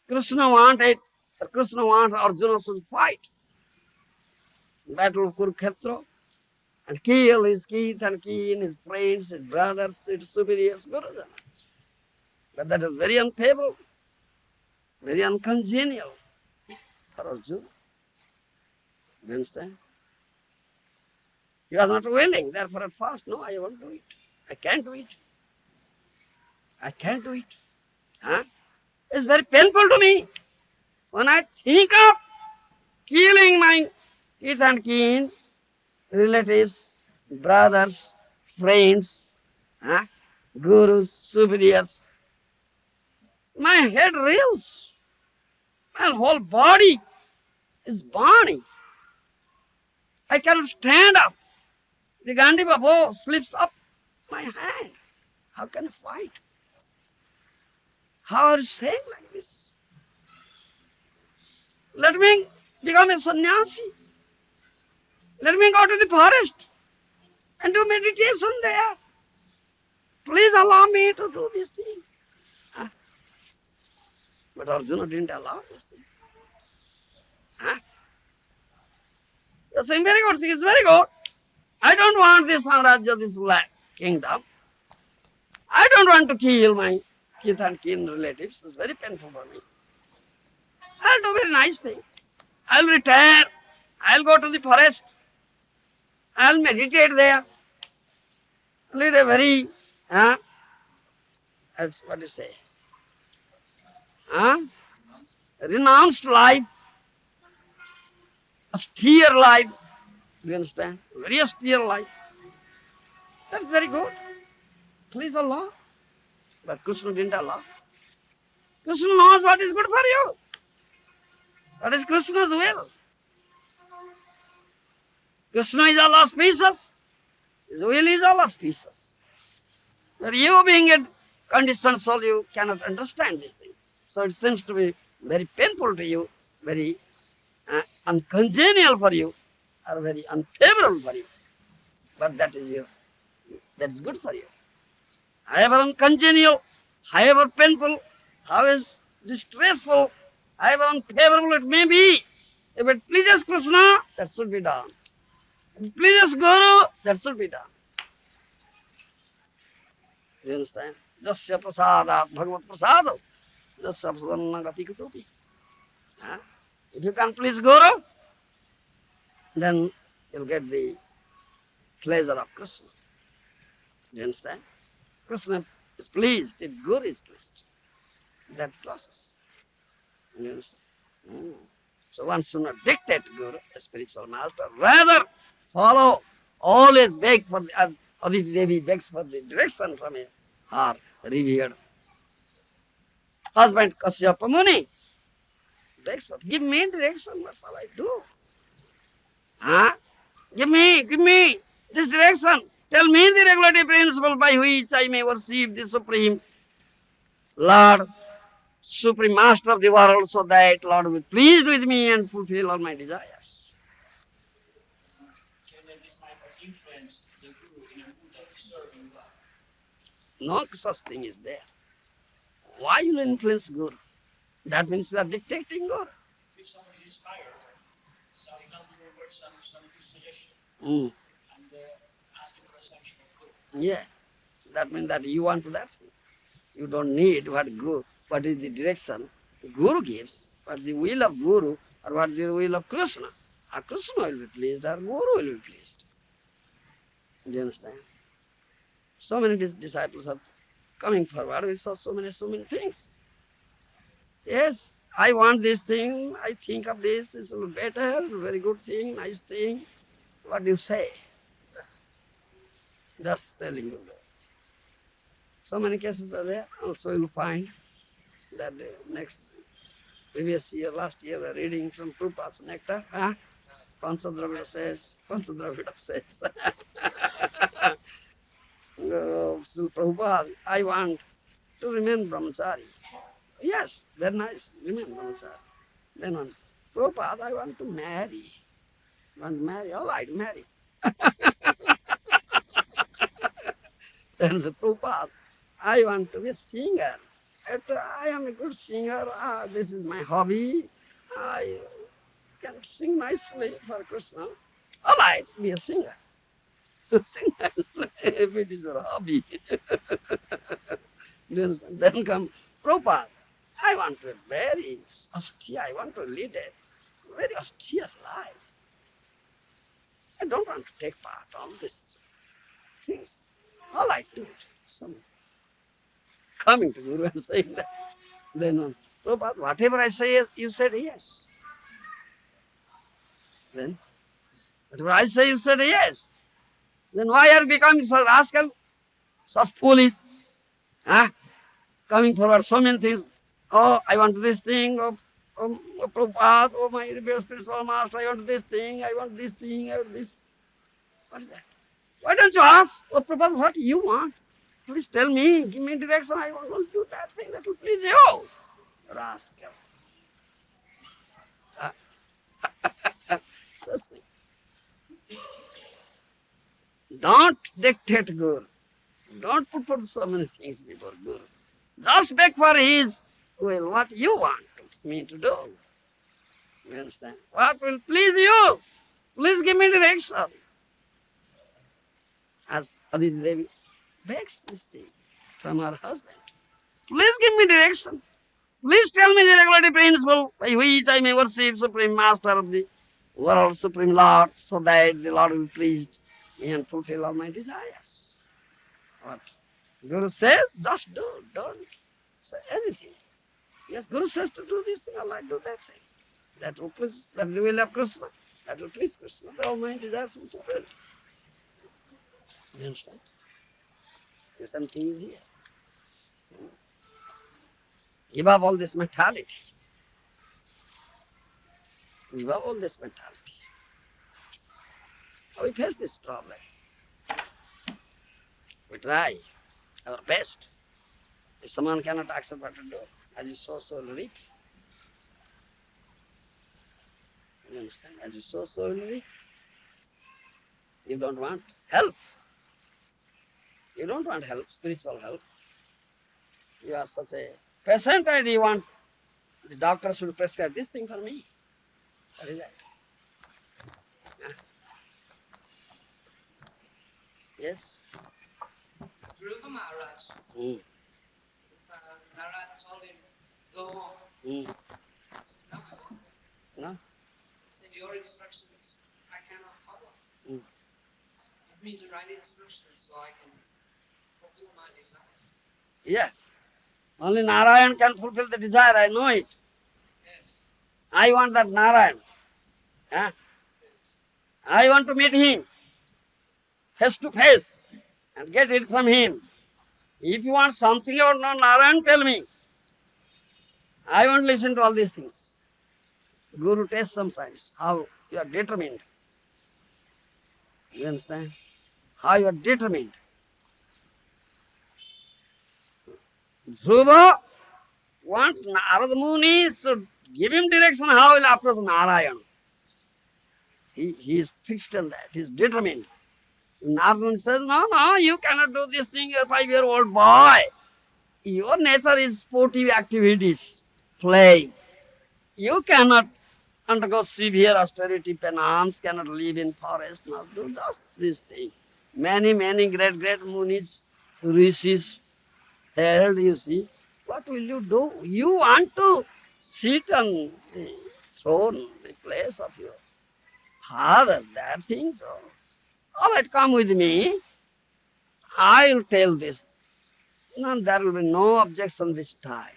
Krishna wanted, Krishna wants Arjuna should fight. Battle of Kurukshetra and kill his kith and kin, his friends, his brothers, his superiors, Gurujanas. But that is very unfavorable, very uncongenial for Arjuna. You understand? He was not willing, therefore at first, no, I won't do it. I can't do it. I can't do it. Huh? It's very painful to me. When I think of killing my kith and kin, relatives, brothers, friends, huh? Gurus, superiors, my head reels. My whole body is burning. I cannot stand up. The Gandiva bow slips up my hand. How can I fight? How are you saying like this? Let me become a sannyasi. Let me go to the forest and do meditation there. Please allow me to do this thing. Huh? But Arjuna didn't allow this thing. Huh? You're saying very good thing, it's very good. I don't want this Samarajya, this kingdom. I don't want to kill my kith and kin relatives. It's very painful for me. I'll do very nice thing. I'll retire. I'll go to the forest. I'll meditate there. Lead a very, what do you say? Renounced life. Austere life. Do you understand? Very austere life. That's very good. Please Allah. But Krishna didn't allow. Krishna knows what is good for you. That is Krishna's will. Krishna is all auspicious. His will is all auspicious. But you being a conditioned soul, you cannot understand these things. So it seems to be very painful to you, very uncongenial for you, or very unfavorable for you. But that is good for you. However uncongenial, however painful, however distressful, however unfavorable it may be, if it pleases Krishna, that should be done. If it pleases Guru, that should be done. You understand? Jasya prasadat bhagavat prasado, jasya prasadanna gati kutopi. If you can please Guru, then you'll get the pleasure of Krishna. You understand? Krishna is pleased if Guru is pleased. That process. You understand? So one should not dictate Guru, the spiritual master. Rather, follow, always beg for, as Aditi Devi begs for the direction from her revered husband Kashyapa Muni. Begs for, give me direction, what shall I do? Give me this direction. Tell me the regulative principle by which I may worship the Supreme Lord, Supreme Master of the world, so that Lord will be pleased with me and fulfill all my desires. Can a disciple influence the Guru in a mood of serving God? No such thing is there. Why you influence Guru? That means you are dictating Guru. If someone is inspired, so he comes forward some good suggestion and asking for a sanction of Guru. Yeah, that means that you want to that thing. You don't need what is the direction Guru gives, what is the will of Guru, or what is the will of Krishna. Or Krishna will be pleased, or Guru will be pleased. Do you understand? So many disciples are coming forward with so many things. Yes, I want this thing, I think of this, it's better, very good thing, nice thing. What do you say? Just telling you that. So many cases are there. Also you'll find that previous year, last year, we're reading from Prabhupada's nectar. Panchadravida says, Prabhupada, I want to remain brahmachari. Yes, very nice, remain brahmachari. Then on Prabhupada, I want to marry. Want to marry? All right, marry. Then the Prabhupada, I want to be a singer. I am a good singer. This is my hobby. I can sing nicely for Krishna. All right, be a singer. Sing if it is your hobby. Then come Prabhupada. I want to very austere. I want to lead a very austere life. I don't want to take part all these things. All I do it. Some coming to Guru and saying that. Then once, Prabhupada, whatever I say, you said yes. Then, whatever I say, you said yes. Then why are you becoming such rascal, such foolish? Huh? Coming forward so many things. Oh, I want this thing. Oh Prabhupada, oh my revered spiritual master, I want this thing, I want this thing, I want this. What is that? Why don't you ask, oh Prabhupada, what you want? Please tell me, give me direction, I want to do that thing that will please you. Rascal. Such thing. Don't dictate Guru. Don't put so many things before Guru. Just beg for his will, what you want me to do. You understand? What will please you? Please give me direction. As Aditi Devi begs this thing from her husband. Please give me direction. Please tell me the regulatory principle by which I may worship Supreme Master of the world, Supreme Lord, so that the Lord will be pleased me and fulfill all my desires. What Guru says, just do, don't say anything. Yes, Guru says to do this thing, Allah do that thing. That will please, that the will of Krishna, that will please Krishna, all my desires will be fulfilled. You understand? The same thing is here. Give up all this mentality. Give up all this mentality. We face this problem. We try our best. If someone cannot accept what to do, as you sow, so will reap. You understand? As you sow, so will reap. You don't want help. You don't want help, spiritual help. You are such a patient and you want the doctor should prescribe this thing for me. What is that? Yes? Dhruva Maharaj. Narad told him, go home. No. No? He said, your instructions I cannot follow. Give me the right instructions so I can fulfill my desire. Yes. Only Narayan can fulfill the desire, I know it. Yes. I want that Narayan. Yes. I want to meet him face to face and get it from him. If you want something about Narayan, tell me. I won't listen to all these things. Guru tests sometimes how you are determined. You understand? How you are determined. Dhruva wants Narada Muni should give him direction how he will approach Narayan. He is fixed on that. He is determined. Narada Muni says, no, you cannot do this thing. You are a 5-year-old boy. Your nature is sportive activities, playing. You cannot undergo severe austerity penance, cannot live in forest, not do just this thing. Many great munis, rishis, held, you see. What will you do? You want to sit on the throne, the place of your father, that thing. So, all right, come with me. I will tell this. No, there will be no objection this time.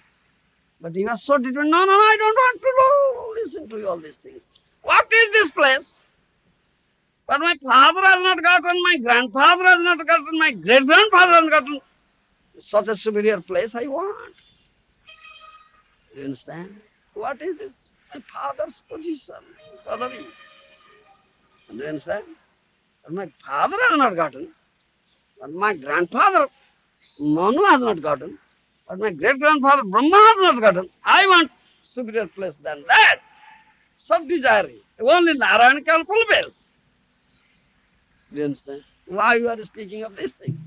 But you are so determined, no, I don't want to listen to all these things. What is this place? But my father has not gotten, my grandfather has not gotten, my great-grandfather has not gotten such a superior place I want. Do you understand? What is this? My father's position, padavi. Do you understand? But my father has not gotten, but my grandfather Manu has not gotten, but my great-grandfather Brahma has not gotten. I want superior place than that. Sub-desiring. Only Narayan can fulfill. Do you understand? Why you are speaking of this thing?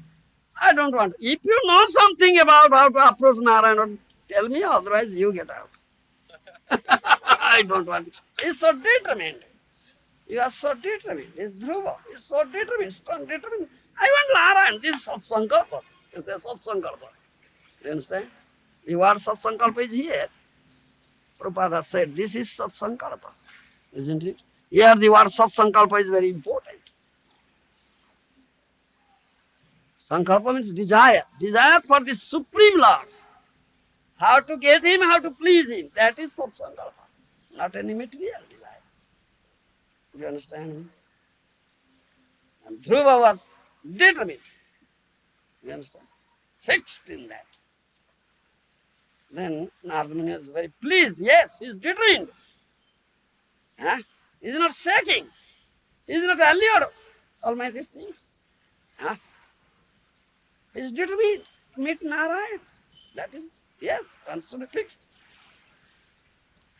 I don't want. If you know something about how to approach Narayan, tell me, otherwise you get out. I don't want it. He's so determined. You are so determined. It's Dhruva. He's so determined, strong, determined. I want Narayan. This is Satsankalpa. It's a Satsankalpa. You understand? The word Satsankalpa is here. Prabhupada said, this is Satsankalpa. Isn't it? Here the word Satsankalpa is very important. Sankalpa means desire. Desire for the Supreme Lord. How to get him, how to please him. That is Satsankalpa. Not any material desire. You understand me? And Dhruva was determined. You understand? Fixed in that. Then Narada Muni was very pleased. Yes, he is determined. Huh? He is not shaking. He is not allured. All my these things. Huh? He is determined to meet Narayan. That is, yes, once to be fixed.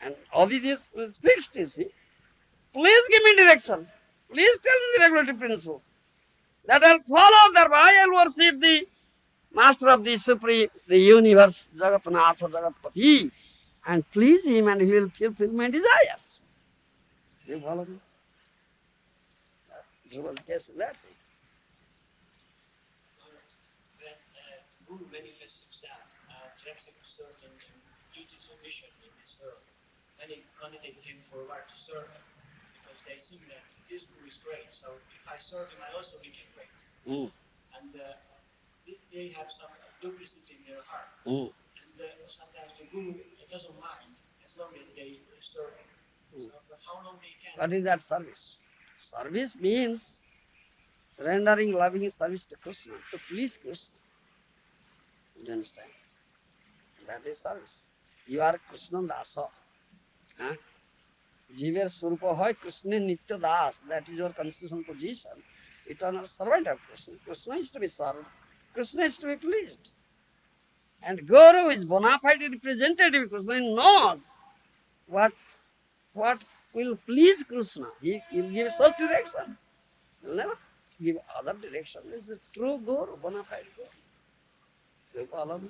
And obedience is fixed, you see. Please give me direction. Please tell me the regulatory principle. That I'll follow, thereby I'll worship the Master of the Supreme, the universe, Jagatnatha, Jagatpati, and please him and he will fulfill my desires. You follow me? That was the case in that way. When Guru manifests himself to execute certain duties or mission in this world, many candidate him for work to serve him, because they think that this Guru is great, so if I serve him, I also become great. And they have some duplicity in their heart. And sometimes the Guru doesn't mind as long as they serve him. So, but how long they can... What is that service? Service means rendering loving service to Krishna, to please Krishna. You understand? That is service. You are Krishna Dasa. Jiver Surupa Hoy Krishna Nitya Das. That is your constitutional position. Eternal servant of Krishna. Krishna is to be served. Krishna is to be pleased. And Guru is bona fide representative of Krishna. He knows what will please Krishna. He will give such direction. He will never give other direction. This is a true Guru, bona fide Guru. You follow me?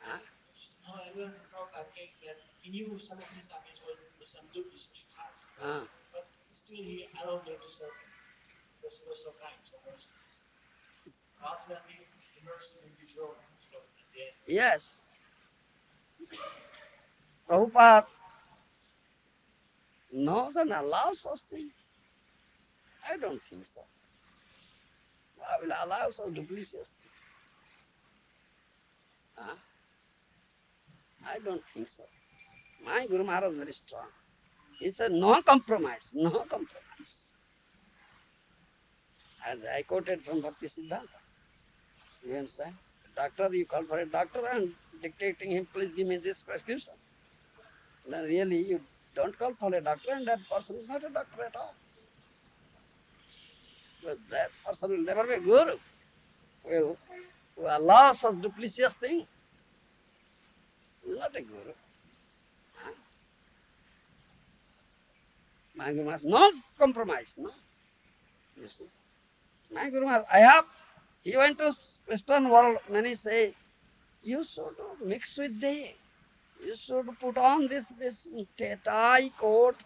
No, I learned from Prabhupada's case that he knew some of these subjects were some duplicity has. But still he allowed them to serve him. Because he was so kind, so merciful. Ultimately, the mercy will be drawn at the end. Yes. Prabhupada knows and allows such things. I don't think so. I will allow such duplicitous things. I don't think so. My Guru Maharaj is very strong. He said, no compromise, no compromise. As I quoted from Bhaktisiddhanta. You understand? Doctor, you call for a doctor and dictating him, please give me this prescription. Then really you don't call for a doctor and that person is not a doctor at all. But that person will never be a Guru. Will allow such duplicitous thing. He is not a Guru. My Guru Maharaj, no compromise, no. You see. My Guru Maharaj, he went to Western world, many say, you should mix with them. You should put on this tie, coat,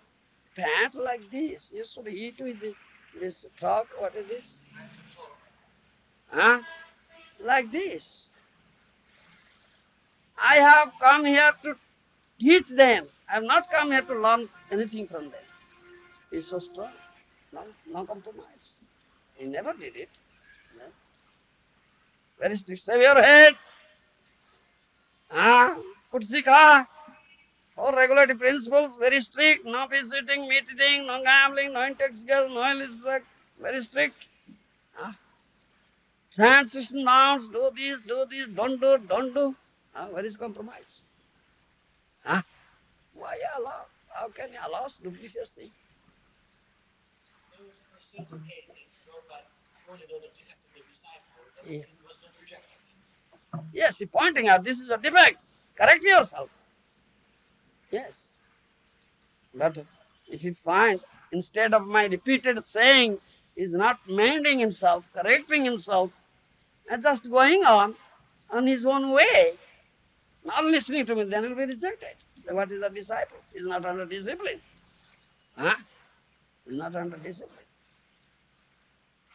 pant like this. You should eat with this frock, what is this? Like this. I have come here to teach them. I have not come here to learn anything from them. He's so strong. No compromise. He never did it. No. Very strict. Save your head. Put sikha. All regulatory principles, very strict. No fish eating, meat eating, no gambling, no intoxication, no illicit sex. Very strict. Stand, system, downs, do this, don't do. Where is compromise? Why allow? How can you allow duplicitous thing? There was a certain case that Prabhupada pointed out the defect of the disciple, but Yeah. he was not rejecting him. Yes, he pointing out this is a defect. Correct yourself. Yes. But if he finds, instead of my repeated saying, is not mending himself, correcting himself, and just going on his own way, Not listening to me, then he will be rejected. Then what is a disciple? He is not under discipline. Huh? He is not under discipline.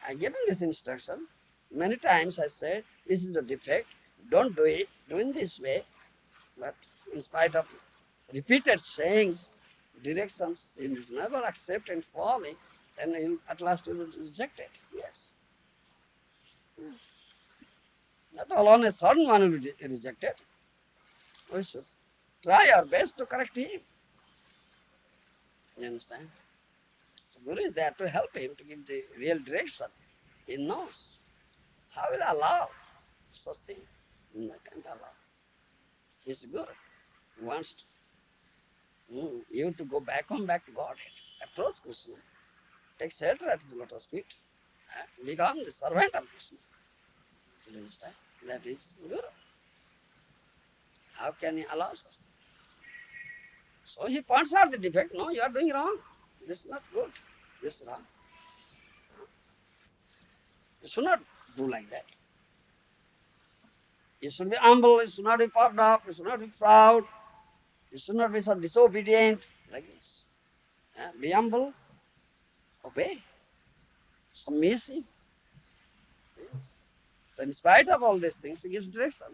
I given this instruction. Many times I said, this is a defect, don't do it, do in this way. But in spite of repeated sayings, directions, he is never accept and follow it, and at last he will reject it. Yes. Yes. Not all on a sudden one will be rejected. We should try our best to correct him. You understand? So Guru is there to help him to give the real direction. He knows. How will I allow such thing? I can't allow. He's Guru. He wants you to go back home, back to Godhead. Approach Krishna. Take shelter at his lotus feet. Become the servant of Krishna. You understand? That is Guru. How can he allow such thing? So he points out the defect. No, you are doing wrong. This is not good. This is wrong. You should not do like that. You should be humble, you should not be puffed up, you should not be proud, you should not be so disobedient, like this. Be humble, obey, submissive. Yes. So in spite of all these things, he gives direction.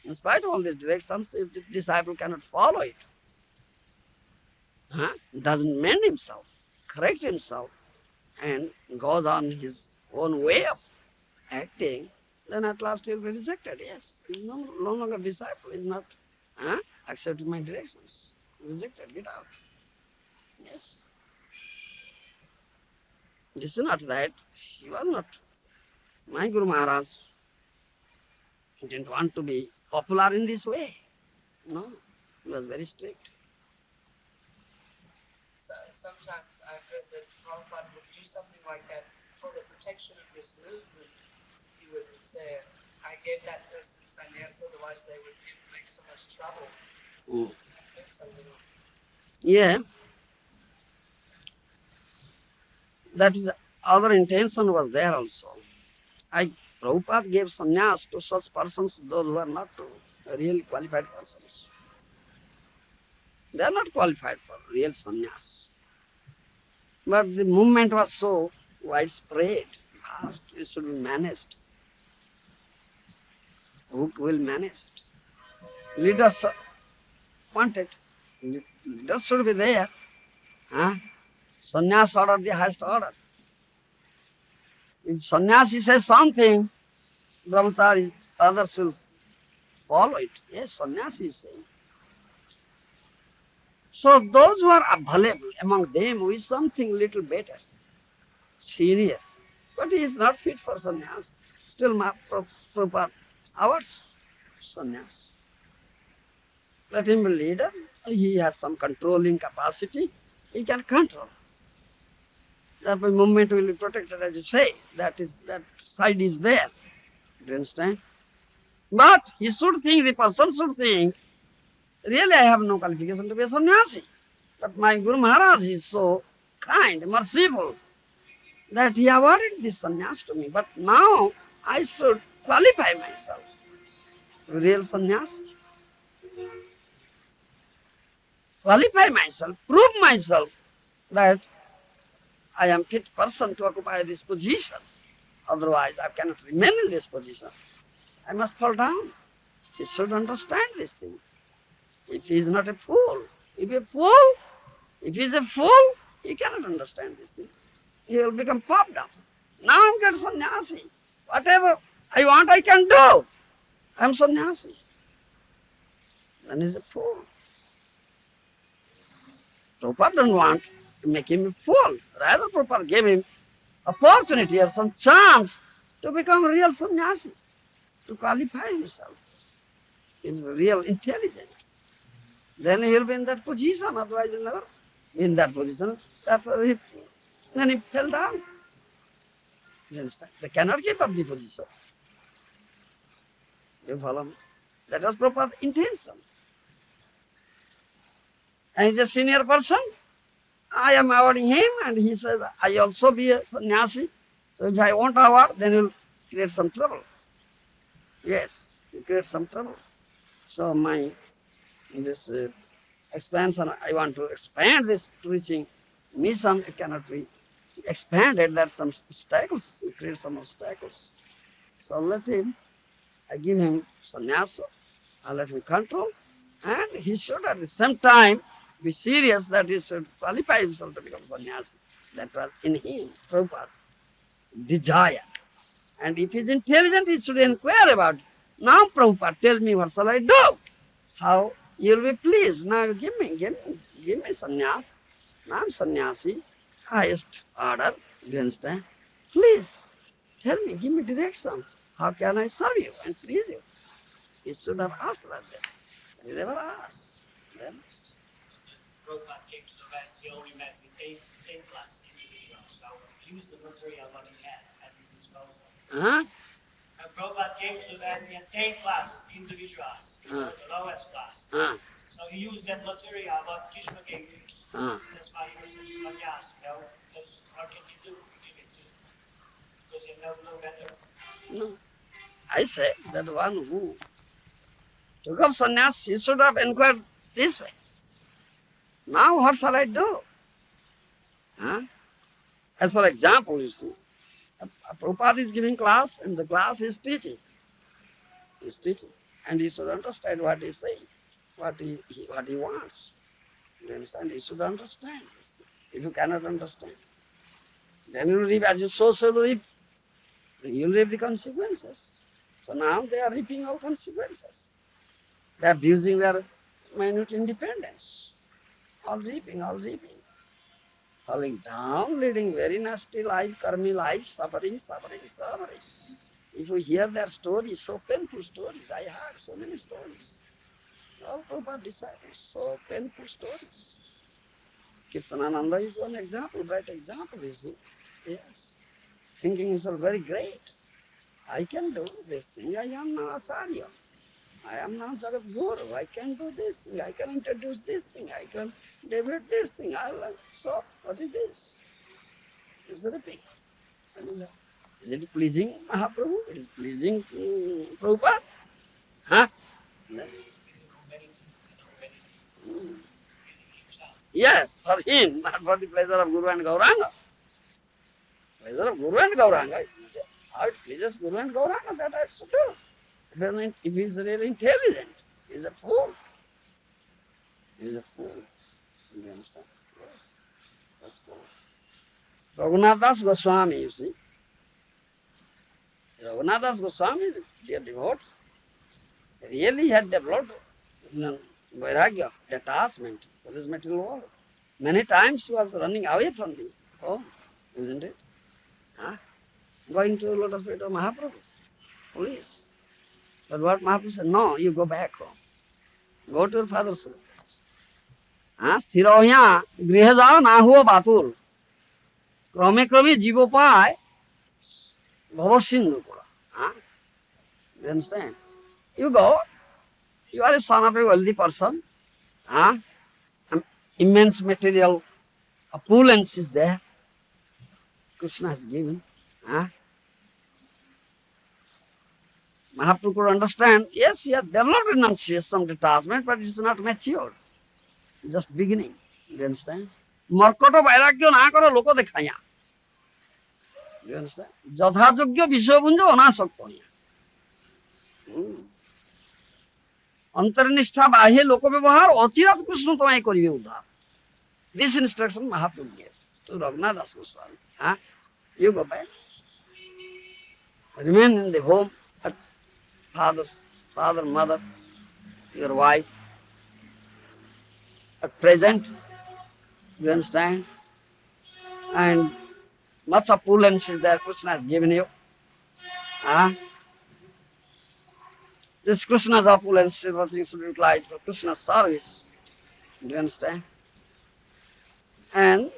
In spite of all these directions, if the disciple cannot follow it, doesn't mend himself, correct himself, and goes on his own way of acting, then at last he will be rejected. Yes, he is no longer disciple, he is not accepting my directions. Rejected, get out. Yes. This is not that. He was not. My Guru Maharaj didn't want to be popular in this way. No, he was very strict. So, sometimes I've heard that Prabhupada would do something like that for the protection of this movement. He would say, I gave that person sannyasa, otherwise they would make so much trouble. Something like that. Yeah. That is the other intention was there also. Prabhupada gave sannyas to such persons, those who are not really qualified persons. They are not qualified for real sannyas. But the movement was so widespread, vast, it should be managed. Who will manage it? Leaders want it. Leaders should be there. Sannyas order, the highest order. If sannyasi says something, brahmacharis, others will follow it. Yes, sannyasi is saying. So those who are available among them with something little better, senior, but he is not fit for sannyas. Still, Prabhupada, our sannyas. Let him be leader. He has some controlling capacity. He can control. That movement will be protected, as you say. That side is there. Do you understand? But he should think, the person should think, really I have no qualification to be a sannyasi. But my Guru Maharaj is so kind, merciful, that he awarded this sannyas to me. But now I should qualify myself to be real sannyasi. Qualify myself, prove myself that I am fit person to occupy this position. Otherwise, I cannot remain in this position. I must fall down. He should understand this thing. If he is not a fool, if he is a fool, he cannot understand this thing. He will become puffed up. Now I am get sannyasi. Whatever I want, I can do. I am sannyasi. Then he is a fool. Prabhupada doesn't want to make him a fool. Rather, Prabhupada gave him opportunity or some chance to become a real sannyasi, to qualify himself. He is real intelligent. Then he will be in that position, otherwise he will never be in that position. Then he fell down. You understand? They cannot keep up the position. You follow me? That was Prabhupada's intention. And he's a senior person. I am awarding him, and he says, I also be a sannyasi. So if I won't award, then he will create some trouble. Yes, he creates some trouble. So my This expansion, I want to expand this preaching mission. It cannot be expanded. There are some obstacles, create some obstacles. So let him, I give him sannyasa, I let him control, and he should at the same time be serious that he should qualify himself to become sannyasi. That was in him, Prabhupada, desire. And if he's intelligent, he should inquire about it. Now, Prabhupada, tell me what shall I do? How you'll be pleased. Now give me sannyas. Now I'm sannyasi, highest order. Do you understand? Please tell me, give me direction. How can I serve you and please you? He should have asked like that. He never asked. Then, Prabhupada came to the West, he only met with 10 class individuals. So he used the material what he had at his disposal. When Prabhupada came to the West, he had 10 class individuals, the lowest class. So he used that material what Krishna gave him. So that's why he was such a sannyas, because what can he do? Give it to because you know no better. no. I say that one who took up sannyas, he should have inquired this way. Now what shall I do? As for example, you see, a Prabhupada is giving class and the class is teaching. He's teaching. And he should understand what he's saying, what he wants. You understand? He should understand this thing. If you cannot understand, then you will reap as you sow, so you reap. You will reap the consequences. So now they are reaping all consequences. They are abusing their minute independence. All reaping, falling down, leading very nasty life, karmi life, suffering. If you hear their stories, so painful stories, I heard so many stories. All Prabhupada disciples, so painful stories. Kirtanananda is one example, bright example, you see. Yes. Thinking himself very great. I can do this thing, I am now Acharya. I am now Jagat Guru. I can do this thing. I can introduce this thing. I can debate this thing. So, what is this? It's repeat. Is it pleasing Mahaprabhu? It is pleasing Prabhupada? Huh? Yes, for him, not for the pleasure of Guru and Gauranga. Pleasure of Guru and Gauranga. How it pleases Guru and Gauranga, that I should do. If he is really intelligent, he is a fool. He is a fool. Do you understand? Yes. That's cool. Raghunath Goswami, you see. Raghunath Goswami is a dear devotee. Really had developed vairagya, detachment for this material world. Many times he was running away from the home, isn't it? Going to lotus feet of Mahaprabhu. Please. But what Mahaprabhu said, no, you go back home. Go to your father's house. Sthirahya grihaja nahuo batul. Krame jivopai bhavasindhu kura. You understand? You go. You are a son of a wealthy person. Immense material opulence is there. Krishna has given. Mahaprabhu could understand, yes, he has developed renunciation, detachment, but it's not mature. It's just beginning. Do you understand? Markoto vairagya na karo loko dekhaya. Do you understand? Jadhajogya vishwabunja anasakta. Antarnishta bahe loko vyavahar achirat Krishna tamai karibe uddhar. This instruction Mahaprabhu gave to Raghunath Goswami. You go back. Remain in the home at father, mother, your wife. At present, you understand? And much opulence is there, Krishna has given you. This Krishna's opulence is what you should utilize for Krishna's service. Do you understand? And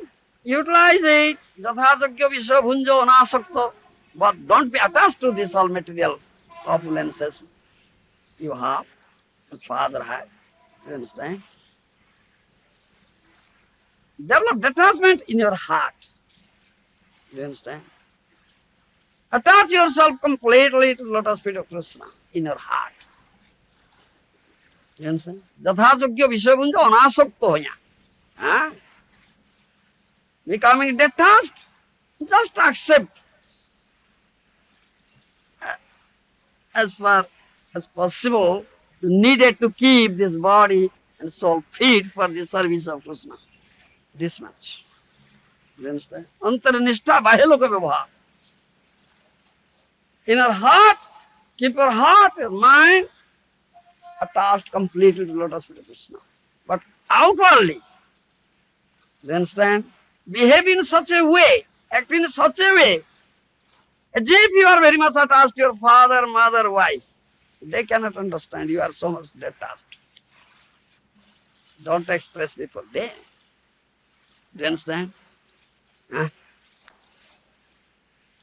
utilize it, jathajagya vishwabhunjo anasakta. But don't be attached to this all material opulences you have, as father had. You understand? Develop detachment in your heart. Do you understand? Attach yourself completely to the lotus feet of Krishna in your heart. You understand? Jathajogya Vishabunja anasakta hoya. Becoming detached, just accept as far as possible, needed to keep this body and soul fit for the service of Krishna. This much. You understand? Antaranishta bahiloka vyavahar. In our heart, keep your heart, your mind attached completely to lotus feet of Krishna. But outwardly, you understand? Behave in such a way, act in such a way, as if you are very much attached to your father, mother, wife. They cannot understand you are so much detached. Don't express before them. Do you understand?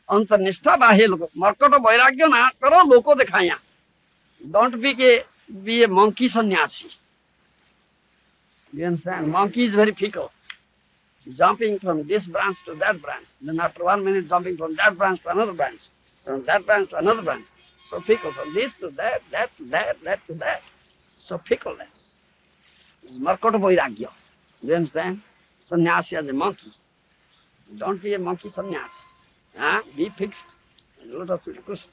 Antarnishta bahe loko. Markata vairagya na karo loko dekhaya. Don't be a monkey sannyasi. Do you understand? Monkey is very fickle. Jumping from this branch to that branch. Then after 1 minute jumping from that branch to another branch. From that branch to another branch. So fickle. From this to that, that to that, that to that. So fickleness. It's Markata vairagya. Do you understand? Sannyasi as a monkey. Don't be a monkey sannyasi. Be fixed. Lotus feet of Krishna.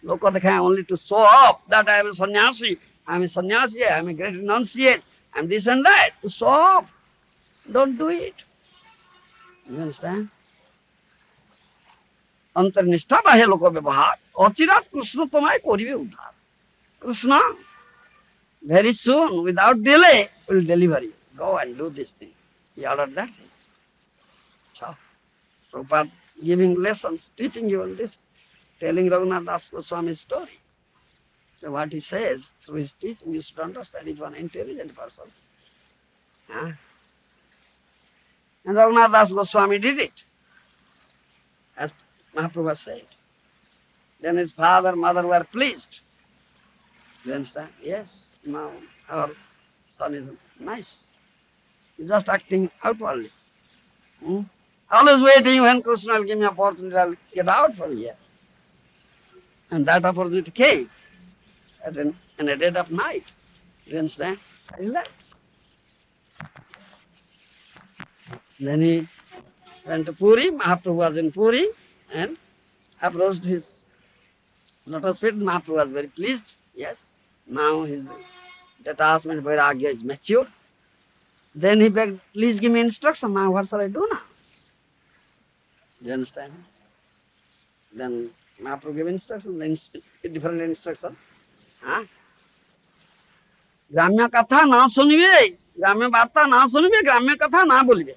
Loka dekhaya only to show off that I am a sannyasi. I am a sannyasi, I am a great renunciate, I am this and that. To show off. Don't do it. You understand? Antarnishta bahe loka vyavahar. Achirat Krishna tomai koribe udhar. Krishna, very soon, without delay, will deliver you. Go and do this thing. He ordered that thing. So, Prabhupada giving lessons, teaching you on this, telling Raghunath Swami's story. So what he says through his teaching, you should understand if you are an intelligent person. And Raghunath Goswami did it, as Mahaprabhu said. Then his father, mother were pleased. You understand? Yes, now our son is nice. He's just acting outwardly. Always waiting when Krishna will give me opportunity, I'll get out from here. And that opportunity came in a dead of night. You understand? He left. Then he went to Puri. Mahaprabhu was in Puri and approached his lotus feet. Mahaprabhu was very pleased. Yes, now his detachment, vairagya is mature. Then he begged, please give me instruction. Now what shall I do now? Do you understand? Then Mahaprabhu gave instruction, then different instruction. গ্রাম্য কথা না শুনবে, গ্রাম্য বার্তা না শুনবে, গ্রাম্য কথা না বলবে,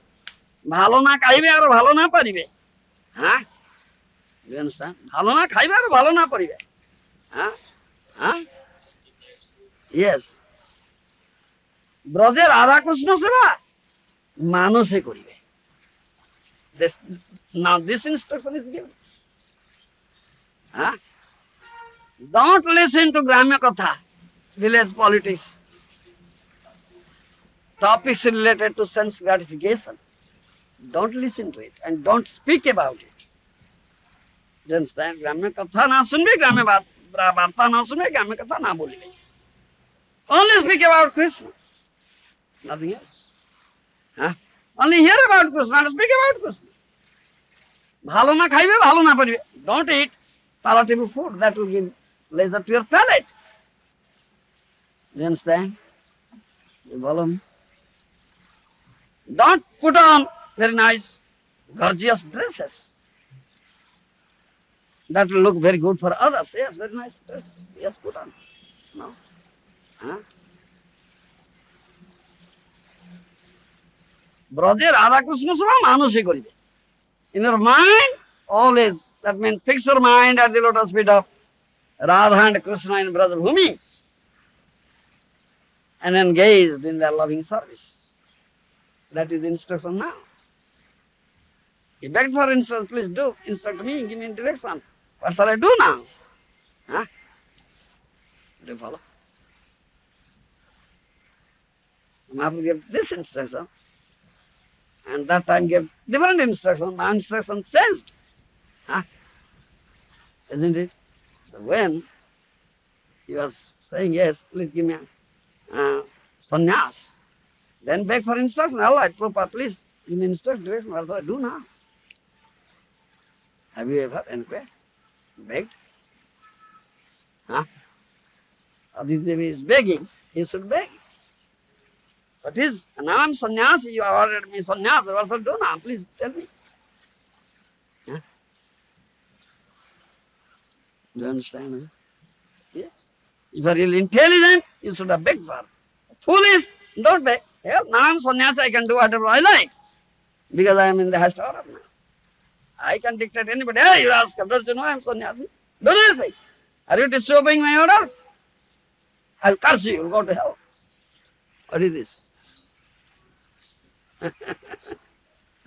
ভালো না খাইবে আর ভালো না পারিবে। You understand? ভালো না খাইবে আর ভালো না পারিবে। Yes. ব্রজে রাধা কৃষ্ণ সেবা মানুষে করিবে। Now this instruction is given. Don't listen to gramya katha, village politics, topics related to sense gratification. Don't listen to it and don't speak about it. You understand? Gramya katha na sunbe, gramya varta na sunbe, gramya katha na bolbe. Only speak about Krishna, nothing else. Only hear about Krishna and speak about Krishna. ভালো না খাইবে, ভালো না পারিবে। Don't eat palatable food that will give pleasure to your palate. You understand? You follow me? Don't put on very nice, gorgeous dresses. That will look very good for others. Yes, very nice dress. Yes, put on. No. ব্রজে রাধা কৃষ্ণ সেবা মানুষই করিবে। In your mind, always, that means fix your mind at the lotus feet of Radha and Krishna in Brajabhumi and engaged in their loving service. That is the instruction now. He begged for instruction, please do, instruct me, give me direction. What shall I do now? Do you follow? Mahaprabhu gave this instruction. And that time gave different instruction. My instruction changed. Isn't it? So when he was saying, yes, please give me sannyas. Then beg for instruction. All right, Prabhupada, please give me instruction, direction. What shall I do now? Have you ever inquired? Begged? Huh? Aditya is begging. He should beg. What is? Now I'm sannyasi. You have ordered me sannyas. What shall I do now? Please tell me. Huh? Do you understand? Huh? Yes. If you are really intelligent, you should have begged for. Foolish, don't beg. Yeah, now I'm sannyasi. I can do whatever I like because I am in the highest order now. I can dictate anybody. Hey, you ask, don't you know I'm sannyasi? Do this thing. Are you disobeying my order? I'll curse you. You'll go to hell. What is this? Do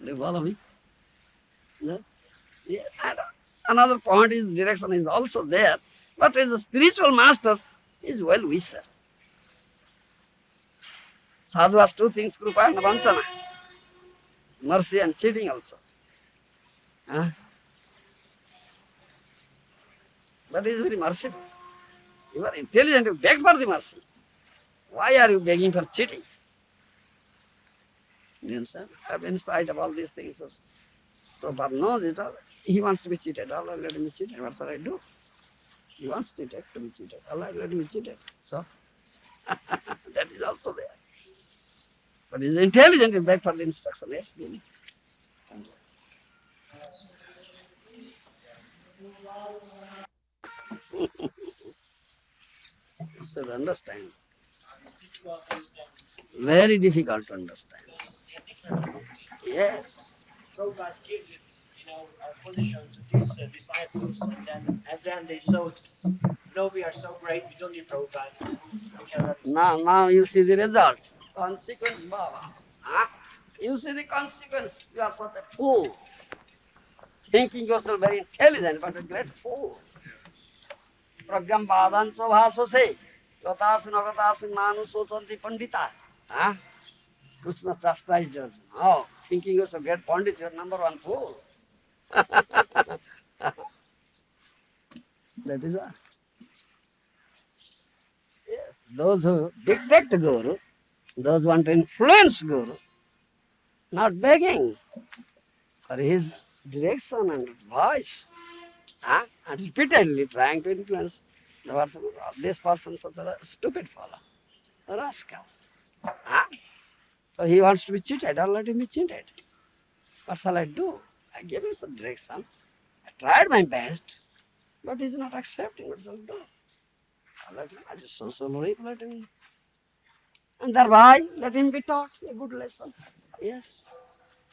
you follow me? No? Yeah. And another point is direction is also there, but as a spiritual master is well wisher. Sadhu has two things, krupa and vanchana. Mercy and cheating also. Huh? But he is very merciful. You are intelligent, you beg for the mercy. Why are you begging for cheating? Do you understand? In spite of all these things, Prabhupada knows it all. He wants to be cheated. Allah let him be cheated. What shall I do? He wants cheated to be cheated. Allah let him be cheated. So, that is also there. But he is intelligent, he beg for the instruction. Yes, give me. Thank you. You should understand. Very difficult to understand. Yes. Prabhupada gives it, our position to these disciples, and then they thought, no, we are so great, we don't need Prabhupada. We can run this. Now you see the result. Consequence, Baba. Huh? You see the consequence. You are such a fool. Thinking yourself very intelligent, but a great fool. Pragyam Badan Sobhasose. Yotasin Agatasin Nanu Sosanti Pandita. Huh? Krishna chastised Arjuna. Oh, thinking yourself a great Pandit, you are number one fool. That is what. Yes. Those who dictate Guru, those who want to influence Guru, not begging for his direction and advice, and repeatedly trying to influence the person. This person is such a stupid fellow, a rascal. Huh? So he wants to be cheated, don't let him be cheated. What shall I do? I gave him some direction. I tried my best, but he's not accepting. What shall I do? I just so sorry, let him. And thereby, let him be taught a good lesson. Yes.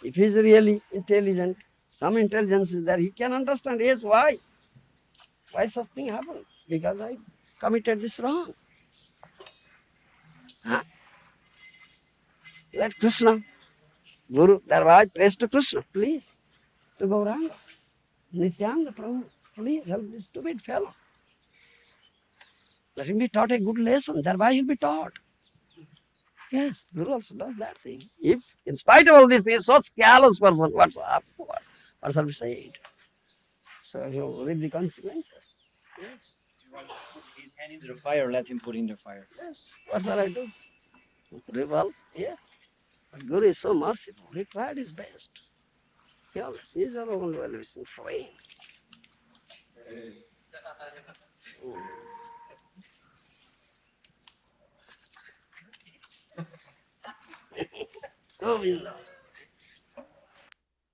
If he is really intelligent, some intelligence is there, he can understand, yes, why? Why such thing happened? Because I committed this wrong. Huh? Let Krishna, Guru, thereby praise to Krishna, please, to Gauranga, Nityananda Prabhu, please help this stupid fellow. Let him be taught a good lesson, thereby he'll be taught. Yes, Guru also does that thing. If, in spite of all this, he is such callous person, what's up? What shall we say? So he'll reap the consequences. Yes. You want to put his hand into the fire, let him put in the fire. Yes. What shall I do? Revolve? Yeah. But Guru is so merciful. He tried his best. Yes, he is our own well-wishing friend. Govinda.